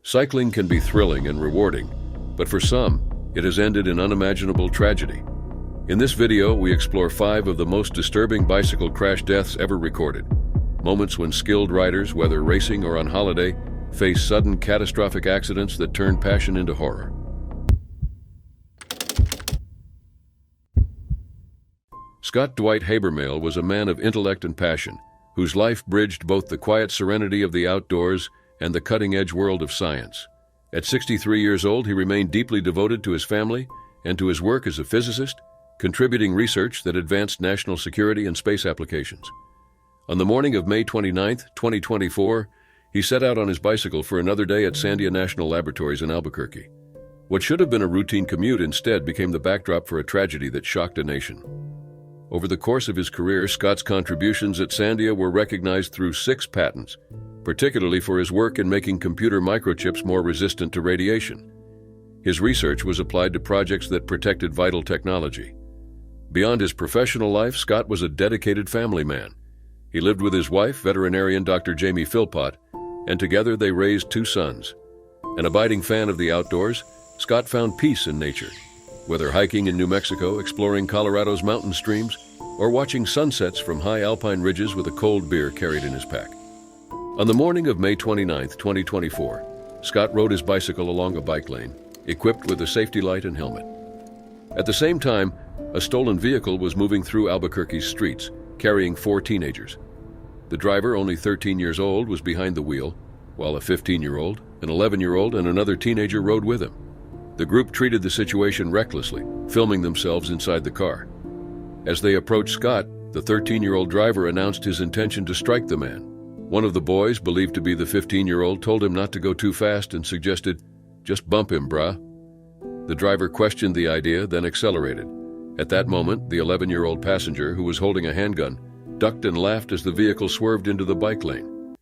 Cycling can be thrilling and rewarding, but for some, it has ended in unimaginable tragedy. In this video, we explore 5 of the most disturbing bicycle crash deaths ever recorded. Moments when skilled riders, whether racing or on holiday, face sudden catastrophic accidents that turn passion into horror. Scott Dwight Habermehl was a man of intellect and passion, whose life bridged both the quiet serenity of the outdoors and the cutting-edge world of science. At 63 years old, he remained deeply devoted to his family and to his work as a physicist, contributing research that advanced national security and space applications. On the morning of May 29, 2024, he set out on his bicycle for another day at Sandia National Laboratories in Albuquerque. What should have been a routine commute instead became the backdrop for a tragedy that shocked a nation. Over the course of his career, Scott's contributions at Sandia were recognized through 6 patents, particularly for his work in making computer microchips more resistant to radiation. His research was applied to projects that protected vital technology. Beyond his professional life, Scott was a dedicated family man. He lived with his wife, veterinarian Dr. Jamie Philpott, and together they raised 2 sons. An abiding fan of the outdoors, Scott found peace in nature. Whether hiking in New Mexico, exploring Colorado's mountain streams, or watching sunsets from high alpine ridges with a cold beer carried in his pack. On the morning of May 29, 2024, Scott rode his bicycle along a bike lane, equipped with a safety light and helmet. At the same time, a stolen vehicle was moving through Albuquerque's streets, carrying 4 teenagers. The driver, only 13 years old, was behind the wheel, while a 15-year-old, an 11-year-old, and another teenager rode with him. The group treated the situation recklessly, filming themselves inside the car. As they approached Scott, the 13-year-old driver announced his intention to strike the man. One of the boys, believed to be the 15-year-old, told him not to go too fast and suggested, "Just bump him, brah." The driver questioned the idea, then accelerated. At that moment, the 11-year-old passenger, who was holding a handgun, ducked and laughed as the vehicle swerved into the bike lane.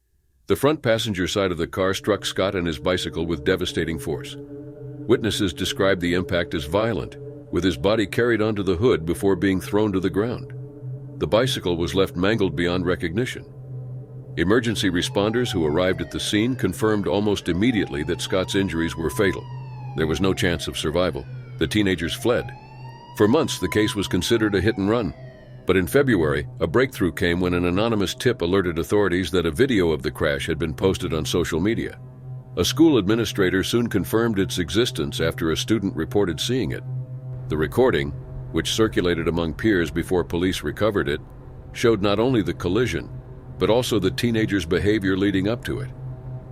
The front passenger side of the car struck Scott and his bicycle with devastating force. Witnesses described the impact as violent, with his body carried onto the hood before being thrown to the ground. The bicycle was left mangled beyond recognition. Emergency responders who arrived at the scene confirmed almost immediately that Scott's injuries were fatal. There was no chance of survival. The teenagers fled. For months, the case was considered a hit and run. But in February, a breakthrough came when an anonymous tip alerted authorities that a video of the crash had been posted on social media. A school administrator soon confirmed its existence after a student reported seeing it. The recording, which circulated among peers before police recovered it, showed not only the collision, but also the teenagers' behavior leading up to it.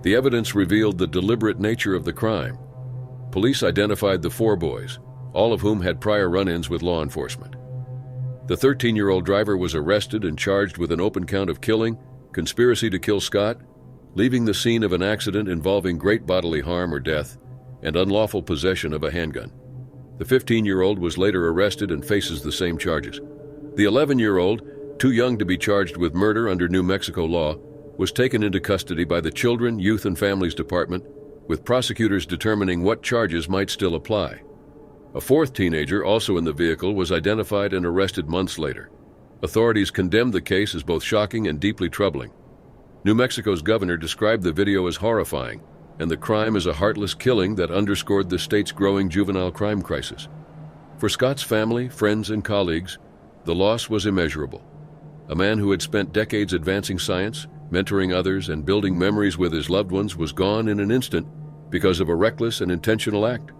The evidence revealed the deliberate nature of the crime. Police identified the 4 boys, all of whom had prior run-ins with law enforcement. The 13-year-old driver was arrested and charged with an open count of killing, conspiracy to kill Scott, leaving the scene of an accident involving great bodily harm or death, and unlawful possession of a handgun. The 15-year-old was later arrested and faces the same charges. The 11-year-old, too young to be charged with murder under New Mexico law, was taken into custody by the Children, Youth and Families Department, with prosecutors determining what charges might still apply. A 4th teenager, also in the vehicle, was identified and arrested months later. Authorities condemned the case as both shocking and deeply troubling. New Mexico's governor described the video as horrifying, and the crime as a heartless killing that underscored the state's growing juvenile crime crisis. For Scott's family, friends, and colleagues, the loss was immeasurable. A man who had spent decades advancing science, mentoring others, and building memories with his loved ones was gone in an instant because of a reckless and intentional act.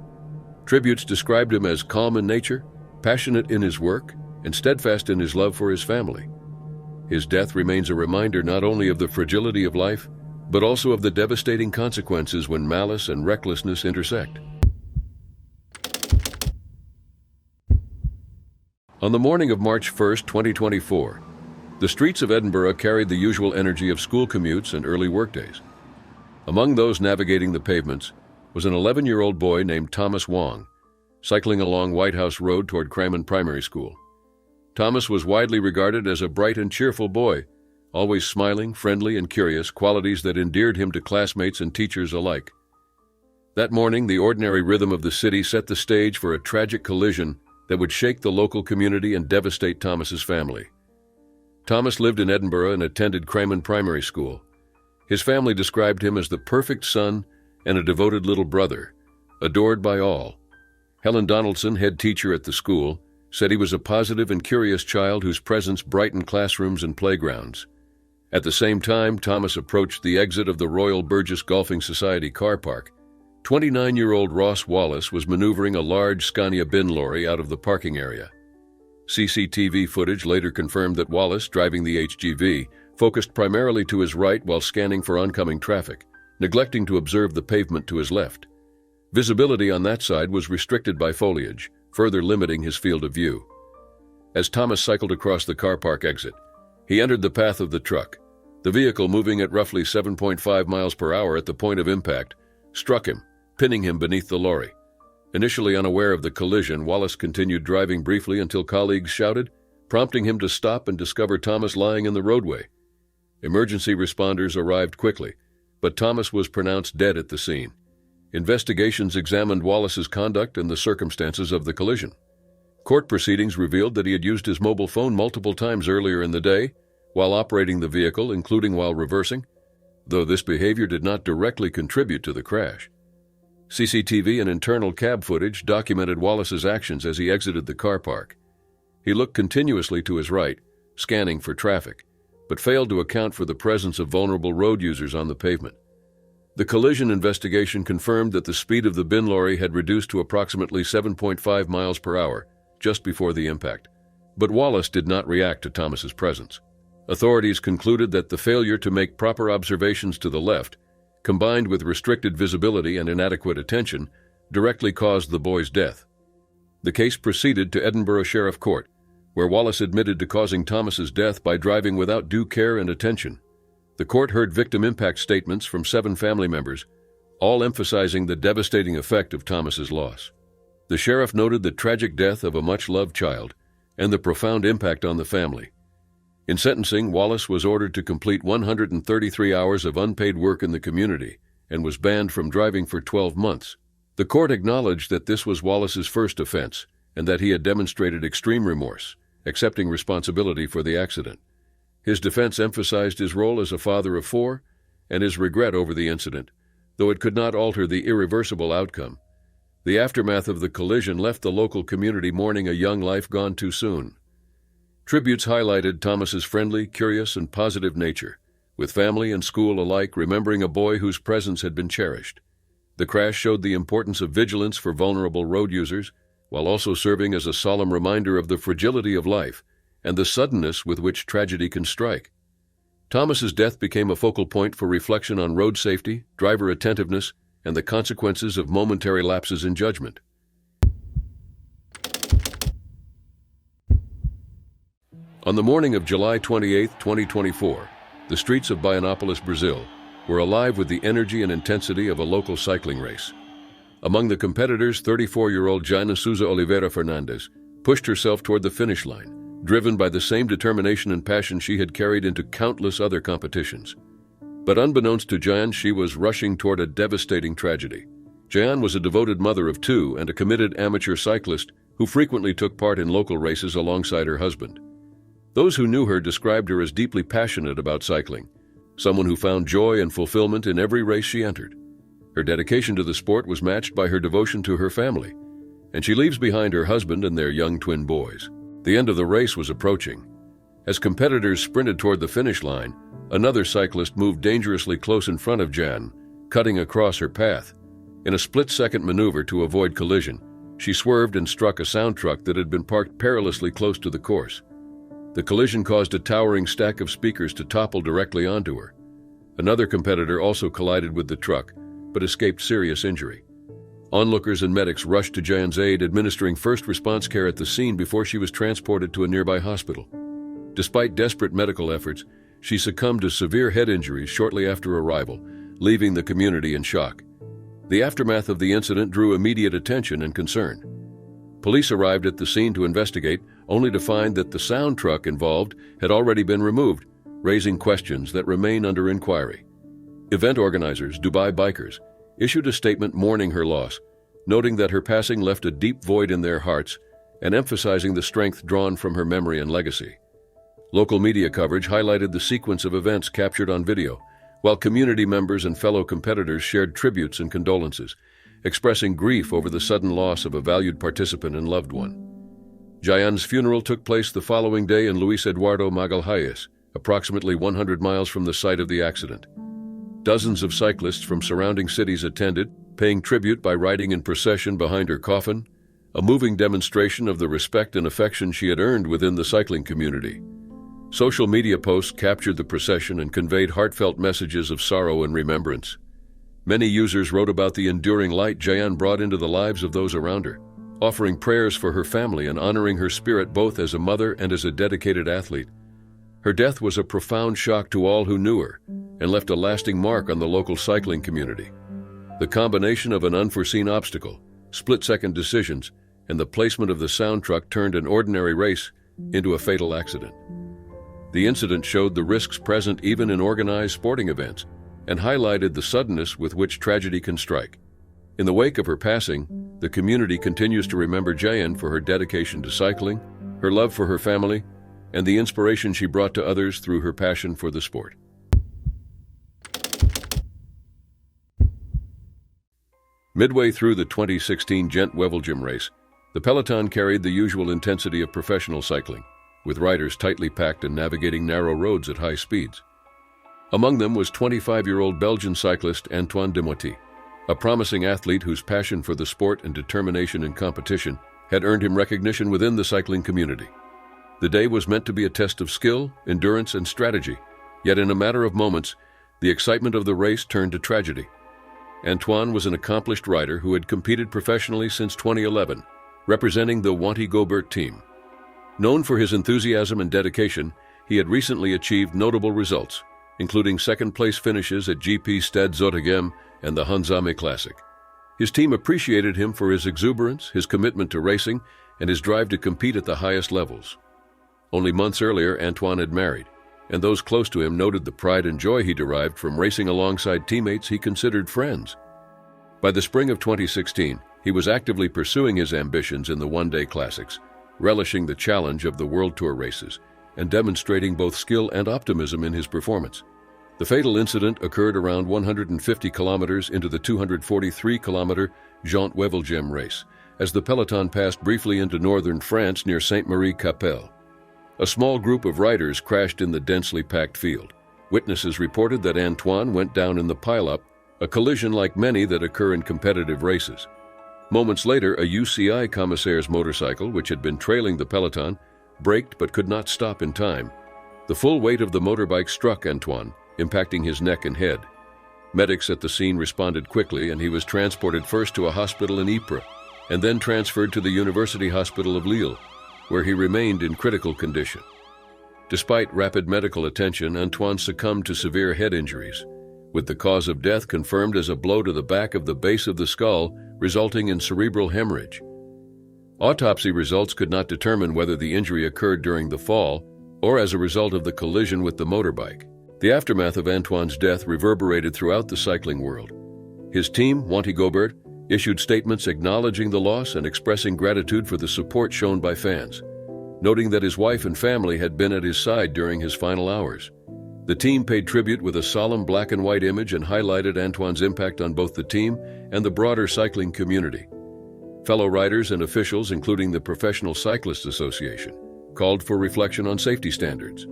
Tributes described him as calm in nature, passionate in his work, and steadfast in his love for his family. His death remains a reminder not only of the fragility of life, but also of the devastating consequences when malice and recklessness intersect. On the morning of March 1, 2024, the streets of Edinburgh carried the usual energy of school commutes and early workdays. Among those navigating the pavements was an 11-year-old boy named Thomas Wong, cycling along White House Road toward Cramen Primary School. Thomas was widely regarded as a bright and cheerful boy, always smiling, friendly, and curious, qualities that endeared him to classmates and teachers alike. That morning, the ordinary rhythm of the city set the stage for a tragic collision that would shake the local community and devastate Thomas's family. Thomas lived in Edinburgh and attended Cramen Primary School. His family described him as the perfect son and a devoted little brother, adored by all. Helen Donaldson, head teacher at the school, said he was a positive and curious child whose presence brightened classrooms and playgrounds. At the same time, Thomas approached the exit of the Royal Burgess Golfing Society car park. 29-year-old Ross Wallace was maneuvering a large Scania bin lorry out of the parking area. CCTV footage later confirmed that Wallace, driving the HGV, focused primarily to his right while scanning for oncoming traffic, neglecting to observe the pavement to his left. Visibility on that side was restricted by foliage, further limiting his field of view. As Thomas cycled across the car park exit, he entered the path of the truck. The vehicle, moving at roughly 7.5 miles per hour at the point of impact, struck him, pinning him beneath the lorry. Initially unaware of the collision, Wallace continued driving briefly until colleagues shouted, prompting him to stop and discover Thomas lying in the roadway. Emergency responders arrived quickly, but Thomas was pronounced dead at the scene. Investigations examined Wallace's conduct and the circumstances of the collision. Court proceedings revealed that he had used his mobile phone multiple times earlier in the day, while operating the vehicle, including while reversing, though this behavior did not directly contribute to the crash. CCTV and internal cab footage documented Wallace's actions as he exited the car park. He looked continuously to his right, scanning for traffic, but failed to account for the presence of vulnerable road users on the pavement. The collision investigation confirmed that the speed of the bin lorry had reduced to approximately 7.5 miles per hour just before the impact, but Wallace did not react to Thomas's presence. Authorities concluded that the failure to make proper observations to the left, combined with restricted visibility and inadequate attention, directly caused the boy's death. The case proceeded to Edinburgh Sheriff Court, where Wallace admitted to causing Thomas's death by driving without due care and attention. The court heard victim impact statements from 7 family members, all emphasizing the devastating effect of Thomas's loss. The sheriff noted the tragic death of a much-loved child and the profound impact on the family. In sentencing, Wallace was ordered to complete 133 hours of unpaid work in the community and was banned from driving for 12 months. The court acknowledged that this was Wallace's first offense and that he had demonstrated extreme remorse, accepting responsibility for the accident. His defense emphasized his role as a father of 4 and his regret over the incident, though it could not alter the irreversible outcome. The aftermath of the collision left the local community mourning a young life gone too soon. Tributes highlighted Thomas's friendly, curious, and positive nature, with family and school alike remembering a boy whose presence had been cherished. The crash showed the importance of vigilance for vulnerable road users, while also serving as a solemn reminder of the fragility of life and the suddenness with which tragedy can strike. Thomas's death became a focal point for reflection on road safety, driver attentiveness, and the consequences of momentary lapses in judgment. On the morning of July 28, 2024, the streets of Baianopolis, Brazil, were alive with the energy and intensity of a local cycling race. Among the competitors, 34-year-old Jaina Souza Oliveira Fernandes pushed herself toward the finish line, driven by the same determination and passion she had carried into countless other competitions. But unbeknownst to Jaina, she was rushing toward a devastating tragedy. Jaina was a devoted mother of 2 and a committed amateur cyclist who frequently took part in local races alongside her husband. Those who knew her described her as deeply passionate about cycling, someone who found joy and fulfillment in every race she entered. Her dedication to the sport was matched by her devotion to her family, and she leaves behind her husband and their young twin boys. The end of the race was approaching. As competitors sprinted toward the finish line, another cyclist moved dangerously close in front of Jan, cutting across her path. In a split-second maneuver to avoid collision, she swerved and struck a sound truck that had been parked perilously close to the course. The collision caused a towering stack of speakers to topple directly onto her. Another competitor also collided with the truck, but escaped serious injury. Onlookers and medics rushed to Jan's aid, administering first response care at the scene before she was transported to a nearby hospital. Despite desperate medical efforts, she succumbed to severe head injuries shortly after arrival, leaving the community in shock. The aftermath of the incident drew immediate attention and concern. Police arrived at the scene to investigate, only to find that the sound truck involved had already been removed, raising questions that remain under inquiry. Event organizers, Dubai Bikers, issued a statement mourning her loss, noting that her passing left a deep void in their hearts and emphasizing the strength drawn from her memory and legacy. Local media coverage highlighted the sequence of events captured on video, while community members and fellow competitors shared tributes and condolences, expressing grief over the sudden loss of a valued participant and loved one. Jayan's funeral took place the following day in Luis Eduardo Magalhães, approximately 100 miles from the site of the accident. Dozens of cyclists from surrounding cities attended, paying tribute by riding in procession behind her coffin, a moving demonstration of the respect and affection she had earned within the cycling community. Social media posts captured the procession and conveyed heartfelt messages of sorrow and remembrance. Many users wrote about the enduring light Jayan brought into the lives of those around her, offering prayers for her family and honoring her spirit both as a mother and as a dedicated athlete. Her death was a profound shock to all who knew her and left a lasting mark on the local cycling community. The combination of an unforeseen obstacle, split-second decisions, and the placement of the sound truck turned an ordinary race into a fatal accident. The incident showed the risks present even in organized sporting events and highlighted the suddenness with which tragedy can strike. In the wake of her passing, the community continues to remember Jayan for her dedication to cycling, her love for her family, and the inspiration she brought to others through her passion for the sport. Midway through the 2016 Gent-Wevelgem race, the peloton carried the usual intensity of professional cycling, with riders tightly packed and navigating narrow roads at high speeds. Among them was 25-year-old Belgian cyclist Antoine Demoty, a promising athlete whose passion for the sport and determination in competition had earned him recognition within the cycling community. The day was meant to be a test of skill, endurance, and strategy, yet in a matter of moments, the excitement of the race turned to tragedy. Antoine was an accomplished rider who had competed professionally since 2011, representing the Wanty Gobert team. Known for his enthusiasm and dedication, he had recently achieved notable results, including second-place finishes at GP Stade Zottegem and the Hanzame Classic. His team appreciated him for his exuberance, his commitment to racing, and his drive to compete at the highest levels. Only months earlier, Antoine had married, and those close to him noted the pride and joy he derived from racing alongside teammates he considered friends. By the spring of 2016, he was actively pursuing his ambitions in the one-day classics, relishing the challenge of the World Tour races, and demonstrating both skill and optimism in his performance. The fatal incident occurred around 150 kilometers into the 243-kilometer Gent-Wevelgem race, as the peloton passed briefly into northern France near Sainte-Marie-Capelle. A small group of riders crashed in the densely packed field. Witnesses reported that Antoine went down in the pileup, a collision like many that occur in competitive races. Moments later, a UCI commissaire's motorcycle, which had been trailing the peloton, braked but could not stop in time. The full weight of the motorbike struck Antoine, impacting his neck and head. Medics at the scene responded quickly, and he was transported first to a hospital in Ypres, and then transferred to the University Hospital of Lille, where he remained in critical condition. Despite rapid medical attention, Antoine succumbed to severe head injuries, with the cause of death confirmed as a blow to the back of the base of the skull, resulting in cerebral hemorrhage. Autopsy results could not determine whether the injury occurred during the fall or as a result of the collision with the motorbike. The aftermath of Antoine's death reverberated throughout the cycling world. His team, Wanty Gobert, issued statements acknowledging the loss and expressing gratitude for the support shown by fans, noting that his wife and family had been at his side during his final hours. The team paid tribute with a solemn black and white image and highlighted Antoine's impact on both the team and the broader cycling community. Fellow riders and officials, including the Professional Cyclists Association, called for reflection on safety standards,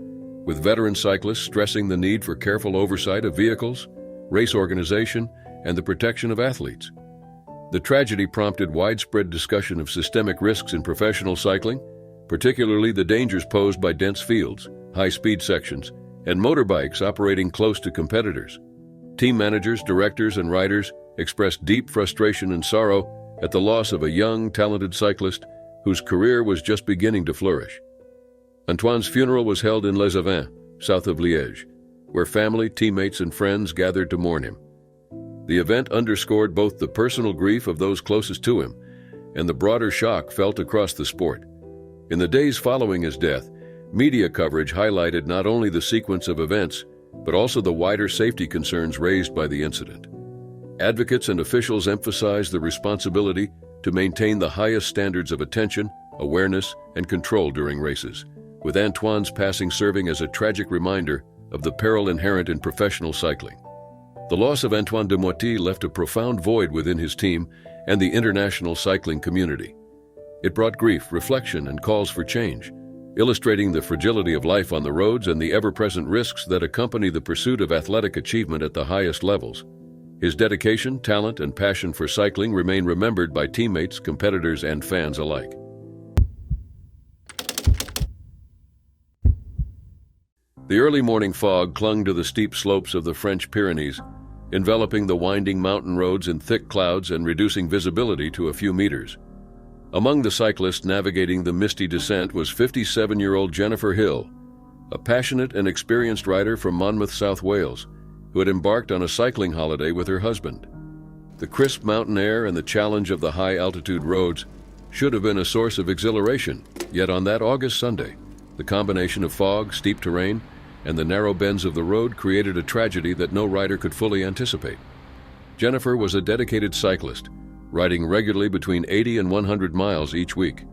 with veteran cyclists stressing the need for careful oversight of vehicles, race organization, and the protection of athletes. The tragedy prompted widespread discussion of systemic risks in professional cycling, particularly the dangers posed by dense fields, high-speed sections, and motorbikes operating close to competitors. Team managers, directors, and riders expressed deep frustration and sorrow at the loss of a young, talented cyclist whose career was just beginning to flourish. Antoine's funeral was held in Les Avants, south of Liège, where family, teammates, and friends gathered to mourn him. The event underscored both the personal grief of those closest to him and the broader shock felt across the sport. In the days following his death, media coverage highlighted not only the sequence of events, but also the wider safety concerns raised by the incident. Advocates and officials emphasized the responsibility to maintain the highest standards of attention, awareness, and control during races, with Antoine's passing serving as a tragic reminder of the peril inherent in professional cycling. The loss of Antoine de Moity left a profound void within his team and the international cycling community. It brought grief, reflection, and calls for change, illustrating the fragility of life on the roads and the ever-present risks that accompany the pursuit of athletic achievement at the highest levels. His dedication, talent, and passion for cycling remain remembered by teammates, competitors, and fans alike. The early morning fog clung to the steep slopes of the French Pyrenees, enveloping the winding mountain roads in thick clouds and reducing visibility to a few meters. Among the cyclists navigating the misty descent was 57-year-old Jennifer Hill, a passionate and experienced rider from Monmouth, South Wales, who had embarked on a cycling holiday with her husband. The crisp mountain air and the challenge of the high-altitude roads should have been a source of exhilaration, yet on that August Sunday, the combination of fog, steep terrain, and the narrow bends of the road created a tragedy that no rider could fully anticipate. Jennifer was a dedicated cyclist, riding regularly between 80 and 100 miles each week.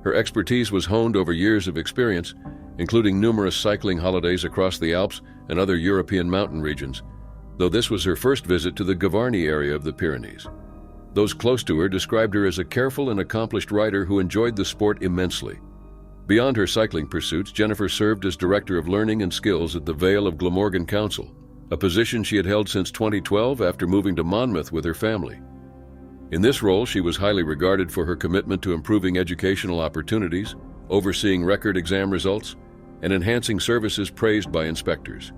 Her expertise was honed over years of experience, including numerous cycling holidays across the Alps and other European mountain regions, though this was her first visit to the Gavarnie area of the Pyrenees. Those close to her described her as a careful and accomplished rider who enjoyed the sport immensely. Beyond her cycling pursuits, Jennifer served as Director of Learning and Skills at the Vale of Glamorgan Council, a position she had held since 2012 after moving to Monmouth with her family. In this role, she was highly regarded for her commitment to improving educational opportunities, overseeing record exam results, and enhancing services praised by inspectors.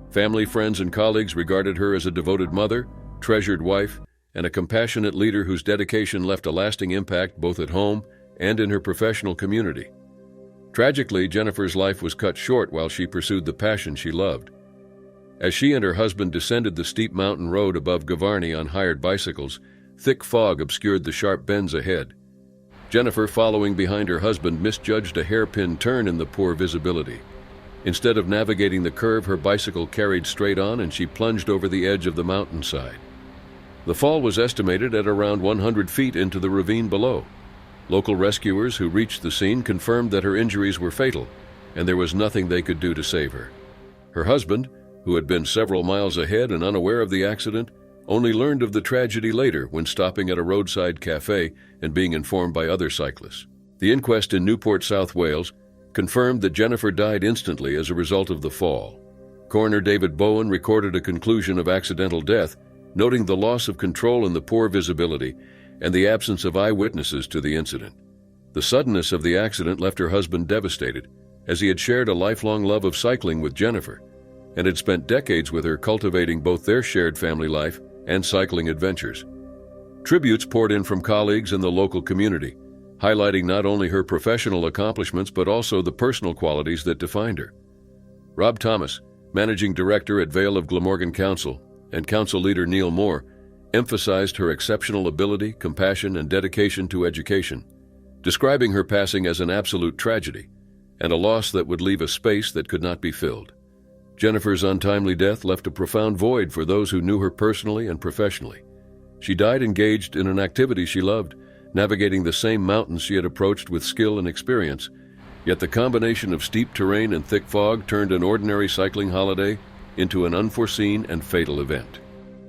Family, friends, and colleagues regarded her as a devoted mother, treasured wife, and a compassionate leader whose dedication left a lasting impact both at home and in her professional community. Tragically, Jennifer's life was cut short while she pursued the passion she loved. As she and her husband descended the steep mountain road above Gavarnie on hired bicycles, thick fog obscured the sharp bends ahead. Jennifer, following behind her husband, misjudged a hairpin turn in the poor visibility. Instead of navigating the curve, her bicycle carried straight on and she plunged over the edge of the mountainside. The fall was estimated at around 100 feet into the ravine below. Local rescuers who reached the scene confirmed that her injuries were fatal, and there was nothing they could do to save her. Her husband, who had been several miles ahead and unaware of the accident, only learned of the tragedy later when stopping at a roadside cafe and being informed by other cyclists. The inquest in Newport, South Wales, confirmed that Jennifer died instantly as a result of the fall. Coroner David Bowen recorded a conclusion of accidental death, noting the loss of control and the poor visibility and the absence of eyewitnesses to the incident. The suddenness of the accident left her husband devastated, as he had shared a lifelong love of cycling with Jennifer and had spent decades with her cultivating both their shared family life and cycling adventures. Tributes poured in from colleagues in the local community, highlighting not only her professional accomplishments but also the personal qualities that defined her. Rob Thomas, Managing Director at Vale of Glamorgan Council, and Council Leader Neil Moore, emphasized her exceptional ability, compassion, and dedication to education, describing her passing as an absolute tragedy and a loss that would leave a space that could not be filled. Jennifer's untimely death left a profound void for those who knew her personally and professionally. She died engaged in an activity she loved, navigating the same mountains she had approached with skill and experience, yet the combination of steep terrain and thick fog turned an ordinary cycling holiday into an unforeseen and fatal event.